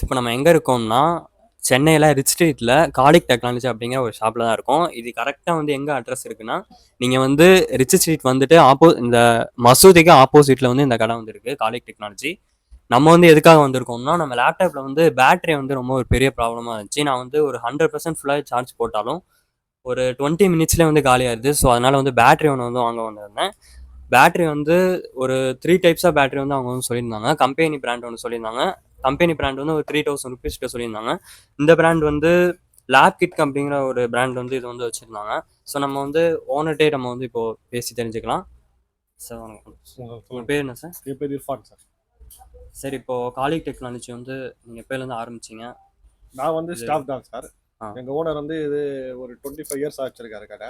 இப்போ நம்ம எங்கே இருக்கோம்னா சென்னையில் ரிச் ஸ்ட்ரீட்டில் காலிக் டெக்னாலஜி அப்படிங்கிற ஒரு ஷாப்பில் தான் இருக்கோம். இது கரெக்டாக வந்து எங்கே அட்ரஸ் இருக்குன்னா, நீங்கள் வந்து ரிச் ஸ்ட்ரீட் வந்துட்டு இந்த மசூதிக்கு ஆப்போசிட்டில் வந்து இந்த கடை வந்து இருக்குது, காலிக் டெக்னாலஜி. நம்ம வந்து எதுக்காக வந்திருக்கோம்னா, நம்ம லேப்டாப்பில் வந்து பேட்டரி வந்து ரொம்ப ஒரு பெரிய ப்ராப்ளமாக இருந்துச்சு. நான் வந்து ஒரு 100% ஃபுல்லாக சார்ஜ் போட்டாலும் ஒரு 20 மினிட்ஸ்லேயே வந்து காலியாகிடுது. ஸோ அதனால் வந்து பேட்டரி ஒன்று வந்து வாங்க வந்திருந்தேன். பேட்டரி வந்து ஒரு 3 டைப்ஸ் ஆஃப் பேட்டரி வந்து அவங்க வந்து சொல்லியிருந்தாங்க. கம்பெனி பிராண்ட் ஒன்று சொல்லியிருந்தாங்க. கம்பெனி பிராண்ட் வந்து ஒரு 3000 ருபீஸ் கிட்ட சொல்லியிருந்தாங்க. இந்த பிராண்ட் வந்து லேப் கிட் அப்படிங்கிற ஒரு பிராண்ட் வந்து இது வந்து வச்சுருந்தாங்க. ஸோ நம்ம வந்து ஓனர்கிட்டே நம்ம வந்து இப்போ பேசி தெரிஞ்சுக்கலாம். சார் வணக்கம். உங்கள் பேர் என்ன சார்? என் பேர் இர்ஃபான் சார். சார் இப்போ காலிக் டெக்னாலஜி வந்து நீங்கள் எப்போலேருந்து ஆரம்பிச்சிங்க? நான் வந்து ஸ்டாஃப் தான் சார். எங்கள் ஓனர் வந்து இது ஒரு 25 இயர்ஸ் வச்சிருக்காரு கடை.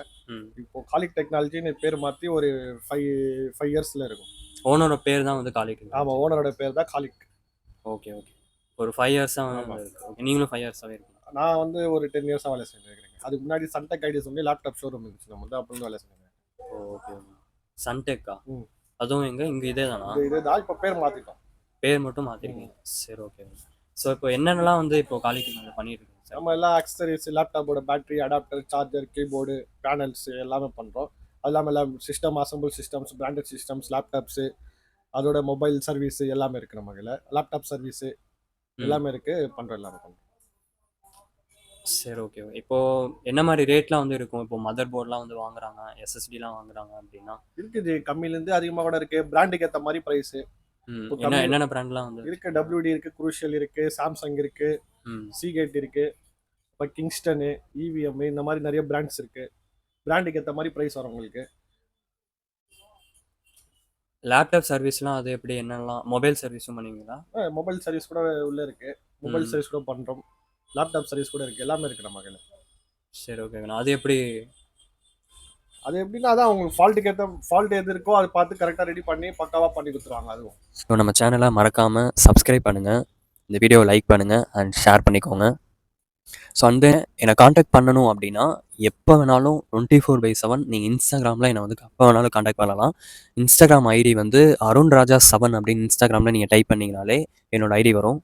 இப்போ காலிக் டெக்னாலஜின்னு பேர் மாற்றி ஒரு 5 இயர்ஸில் இருக்கும். ஓனரோட பேர் தான் வந்து காலிக். ஆமாம், ஓனரோட பேர் தான் காலிக். Okay okay. ஒரு 5 இயர்ஸாக நீங்களும் 5 இயர்ஸாகவே இருக்கு. நான் வந்து ஒரு 10 இயர்ஸாக வேலை செஞ்சுருக்கிறேன். அதுக்கு முன்னாடி சன்டெக் ஐடிஸ் வந்து லேப்டாப் ஷோரூம் இருந்துச்சு, நம்ம வந்து அப்போ வேலை செஞ்சேன். ஓகே. சன்டெக்கா? அதுவும் இங்கே இதே தானா? இதே தான். இப்போ பேர் மாற்றிட்டோம். பேர் மட்டும் மாற்றிருக்கீங்க. சரி, ஓகே. ஸோ இப்போ என்னென்னலாம் வந்து இப்போ காலிக்கு நாங்கள் பண்ணிட்டு இருக்கோம் சார்? நம்ம எல்லா அக்சசரிஸ், லேப்டாப்போட battery, adapter, charger, keyboard, panels எல்லாமே பண்ணுறோம். அது இல்லாமல் எல்லாம் system, assemble systems, branded systems, laptops, அதோட மொபைல் சர்வீஸ் எல்லாமே இருக்குது. நம்ம இதில் லேப்டாப் சர்வீஸு எல்லாமே இருக்குது, பண்ணுறோம், எல்லாமே பண்ணுறோம். சரி, ஓகே. இப்போ என்ன மாதிரி ரேட்லாம் வந்து இருக்கும்? இப்போ மதர் போர்ட்லாம் வந்து வாங்குறாங்க, எஸ்எஸ்டிலாம் வாங்குறாங்க அப்படின்னா இருக்குது. கம்மியிலேருந்து அதிகமாக கூட இருக்குது. பிராண்டுக்கு ஏற்ற மாதிரி ப்ரைஸு. என்னென்ன பிராண்ட்லாம் வந்து இருக்கு? WD இருக்கு, குரூஷியல் இருக்கு, சாம்சங் இருக்கு, சீகேட் இருக்கு, இப்போ கிங்ஸ்டனு, EVM இந்த மாதிரி நிறைய பிராண்ட்ஸ் இருக்கு. பிராண்டுக்கு ஏற்ற மாதிரி ப்ரைஸ் வரும் உங்களுக்கு. லேப்டாப் சர்வீஸ்லாம் அது எப்படி, என்னெல்லாம் மொபைல் சர்வீஸும் பண்ணுவீங்களா? மொபைல் சர்வீஸ் கூட உள்ள இருக்கு. மொபைல் சர்வீஸ் கூட பண்றோம். லேப்டாப் சர்வீஸ் கூட இருக்கு. எல்லாமே இருக்கு நம்ம கையில. சரி, ஓகேங்கண்ணா. அது எப்படின்னா அதான் உங்களுக்கு ஃபால்ட் எது இருக்கோ அதை பார்த்து கரெக்டாக ரெடி பண்ணி பக்காவாக பண்ணி கொடுத்துருவாங்க. அதுவும் ஸோ நம்ம சேனலை மறக்காமல் சப்ஸ்கிரைப் பண்ணுங்கள், இந்த வீடியோவை லைக் பண்ணுங்கள் அண்ட் ஷேர் பண்ணிக்கோங்க. ஸோ வந்து என்னை காண்டாக்ட் பண்ணணும் அப்படின்னா எப்போ வேணாலும் 24/7 நீங்கள் இன்ஸ்டாகிராமில் என்னை வந்து எப்போ வேணாலும் காண்டாக்ட் பண்ணலாம். இன்ஸ்டாகிராம் ஐடி வந்து arunraja7 அப்படின்னு இன்ஸ்டாகிராமில் நீங்கள் டைப் பண்ணிங்கனாலே என்னோடய ஐடி வரும்.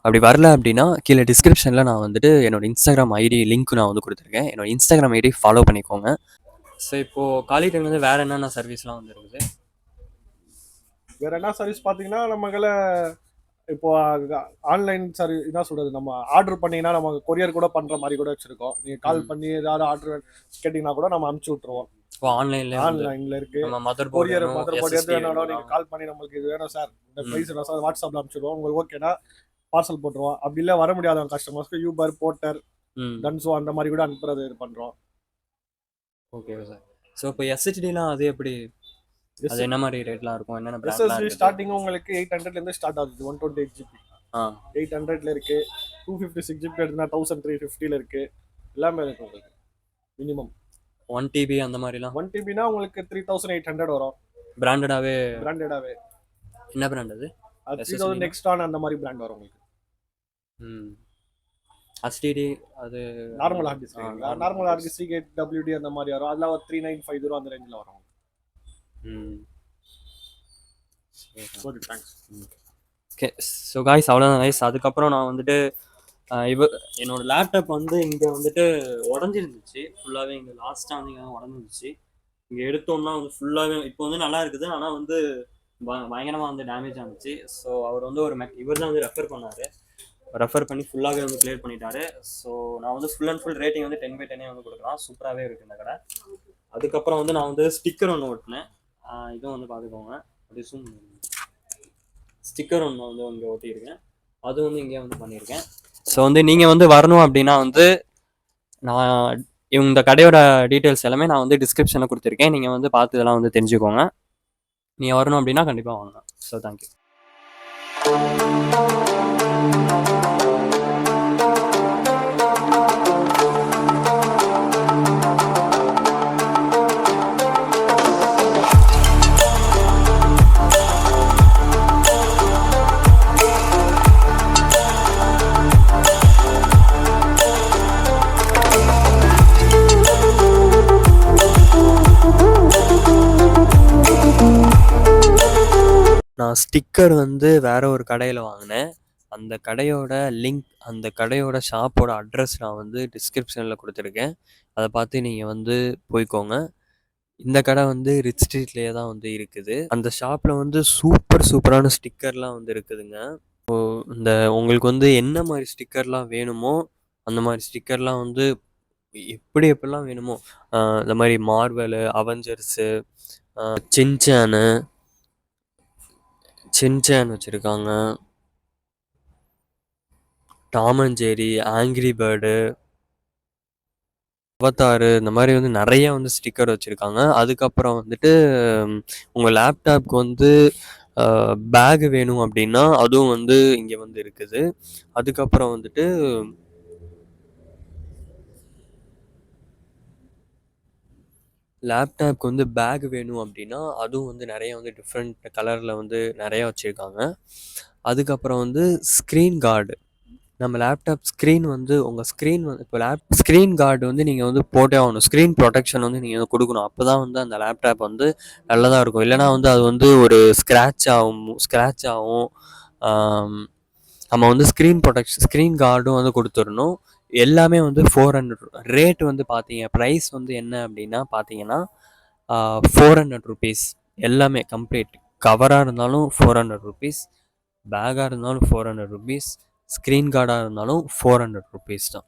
அப்படி வரல அப்படின்னா கீழே டிஸ்கிரிப்ஷனில் நான் வந்துட்டு என்னோடய இன்ஸ்டாகிராம் ஐடி லிங்க் நான் வந்து கொடுத்துருக்கேன். என்னோடய இன்ஸ்டாகிராம் ஐடி ஃபாலோ பண்ணிக்கோங்க. ஸோ இப்போது காலிடைம் வந்து வேறு என்னென்ன சர்வீஸ்லாம் வந்து இருக்குது? வேறு என்ன சர்வீஸ் பார்த்தீங்கன்னா நம்மள இப்போ ஆன்லைன் சர்வீஸ் என்ன சொல்கிறது, நம்ம ஆர்டர் பண்ணிங்கன்னா நம்ம கொரியர் கூட பண்ணுற மாதிரி கூட வச்சுருக்கோம். நீங்கள் கால் பண்ணி ஏதாவது ஆர்டர் கேட்டிங்கன்னா கூட நம்ம அனுப்பிச்சி விட்ருவோம். ஆன்லைனில் இருக்குது. கொரியர் மதர் எது வேணாலும் நீங்கள் கால் பண்ணி நம்மளுக்கு இது வேணும் சார், இந்த ப்ரைஸ் வேணும் சார், வாட்ஸ்அப்பில் அனுப்பிச்சிடுவோம். உங்களுக்கு ஓகேனா பார்சல் போட்டுருவோம். அப்படி இல்லை வர முடியாதவங்க கஸ்டமர்ஸ்க்கு யூபர், போர்ட்டர், டன்ஸோ அந்த மாதிரி கூட அனுப்புறது இது பண்ணுறோம். Okay sir. ஸோ இப்போ SSDலாம் அது எப்படி, அது என்ன மாதிரி ரேட்லாம் இருக்கும்? என்னென்ன SSD ஸ்டார்டிங் உங்களுக்கு 800லேருந்து ஸ்டார்ட் ஆகுது. 128 GB 800ல இருக்கு. 256 GB எடுத்தா 1350ல இருக்கு. எல்லாமே இருக்கு உங்களுக்கு. மினிமம் 1 TB அந்த மாதிரிலாம். 1 TBனா உங்களுக்கு 3800 வரும். பிராண்டடாவே. என்ன பிராண்ட் அது? 3000 நெக்ஸ்டான் அந்த மாதிரி பிராண்ட் வரும் உங்களுக்கு. HDD அது normal hard disk. Normal hard disk Seagate WD அந்த மாதிரி வரும். அதெல்லாம் 3950 அந்த ரேஞ்சில் வரும். சரி, தேங்க்ஸ். ஓகே. ஸோ காய்ஸ், அவ்வளோதான் காய்ஸ். அதுக்கப்புறம் நான் வந்துட்டு என்னோட லேப்டாப் வந்து இங்கே வந்துட்டு உடஞ்சிருந்துச்சு ஃபுல்லாகவே. இங்கே லாஸ்ட்டாக வந்து இங்கே உடஞ்சிருந்துச்சு. இங்கே எடுத்தோம்னா வந்து ஃபுல்லாகவே இப்போ வந்து நல்லா இருக்குது, ஆனால் வந்து பயங்கரமாக வந்து டேமேஜ் ஆனிச்சு. ஸோ அவர் வந்து இவர் தான் வந்து ரெஃபர் பண்ணி ஃபுல்லாகவே வந்து கிளியர் பண்ணிட்டாரு. ஸோ நான் வந்து ஃபுல் அண்ட் ஃபுல் ரேட்டிங் வந்து 10/10 வந்து கொடுக்கலாம். சூப்பராகவே இருக்குது இந்த கடை. அதுக்கப்புறம் வந்து நான் வந்து ஸ்டிக்கர் ஒன்று ஓட்டினேன். இதுவும் வந்து பார்த்துக்கோங்க. ஸ்டிக்கர் ஒன்று வந்து இங்கே ஓட்டியிருக்கேன். அது வந்து இங்கே வந்து பண்ணியிருக்கேன். ஸோ வந்து நீங்கள் வந்து வரணும் அப்படின்னா வந்து நான் இந்த கடையோட டீட்டெயில்ஸ் எல்லாமே நான் வந்து டிஸ்கிரிப்ஷனில் கொடுத்துருக்கேன். நீங்கள் வந்து பார்த்து இதெல்லாம் வந்து தெரிஞ்சுக்கோங்க. நீங்கள் வரணும் அப்படின்னா கண்டிப்பாக வாங்க. So thank you. நான் ஸ்டிக்கர் வந்து வேறு ஒரு கடையில் வாங்கினேன். அந்த கடையோட லிங்க், அந்த கடையோட ஷாப்போட அட்ரஸ் நான் வந்து டிஸ்கிரிப்ஷனில் கொடுத்துருக்கேன். அதை பார்த்து நீங்கள் வந்து போய்க்கோங்க. இந்த கடை வந்து ரிச் ஸ்ட்ரீட்லேயே தான் வந்து இருக்குது. அந்த ஷாப்பில் வந்து சூப்பரான ஸ்டிக்கர்லாம் வந்து இருக்குதுங்க. இந்த உங்களுக்கு வந்து என்ன மாதிரி ஸ்டிக்கர்லாம் வேணுமோ அந்த மாதிரி ஸ்டிக்கர்லாம் வந்து எப்படிலாம் வேணுமோ, இந்த மாதிரி மார்வலு, அவெஞ்சர்ஸு, சின்சானு சின்சான் வச்சுருக்காங்க, Tom and Jerry, Angry Bird, Avatar, இந்த மாதிரி வந்து நிறைய வந்து ஸ்டிக்கர் வச்சுருக்காங்க. அதுக்கப்புறம் வந்துட்டு உங்கள் லேப்டாப்க்கு வந்து பேக் வேணும் அப்படின்னா அதுவும் வந்து இங்கே வந்து இருக்குது. அதுக்கப்புறம் வந்துட்டு லேப்டாப்க்கு வந்து பேக் வேணும் அப்படின்னா அதுவும் வந்து நிறைய வந்து டிஃப்ரெண்ட் கலரில் வந்து நிறைய வச்சுருக்காங்க. அதுக்கப்புறம் வந்து ஸ்க்ரீன் கார்டு, நம்ம லேப்டாப் ஸ்க்ரீன் வந்து உங்கள் ஸ்க்ரீன் வந்து இப்போ ஸ்க்ரீன் கார்டு வந்து நீங்கள் வந்து போட்டே ஆகணும். ஸ்க்ரீன் ப்ரொடெக்ஷன் வந்து நீங்கள் கொடுக்கணும். அப்போ தான் வந்து அந்த லேப்டாப் வந்து நல்லதாக இருக்கும். இல்லைனா வந்து அது வந்து ஒரு ஸ்க்ராட்ச் ஆகும். நம்ம வந்து ஸ்க்ரீன் கார்டும் வந்து கொடுத்துடணும். எல்லாமே வந்து 400. ரேட் வந்து பார்த்தீங்க, ப்ரைஸ் வந்து என்ன அப்படின்னா பார்த்தீங்கன்னா 400 ருபீஸ். எல்லாமே கம்ப்ளீட் கவராக இருந்தாலும் 400 ருபீஸ், பேக்காக இருந்தாலும் 400 ருபீஸ், ஸ்க்ரீன் கார்டாக இருந்தாலும் 400 ருபீஸ் தான்.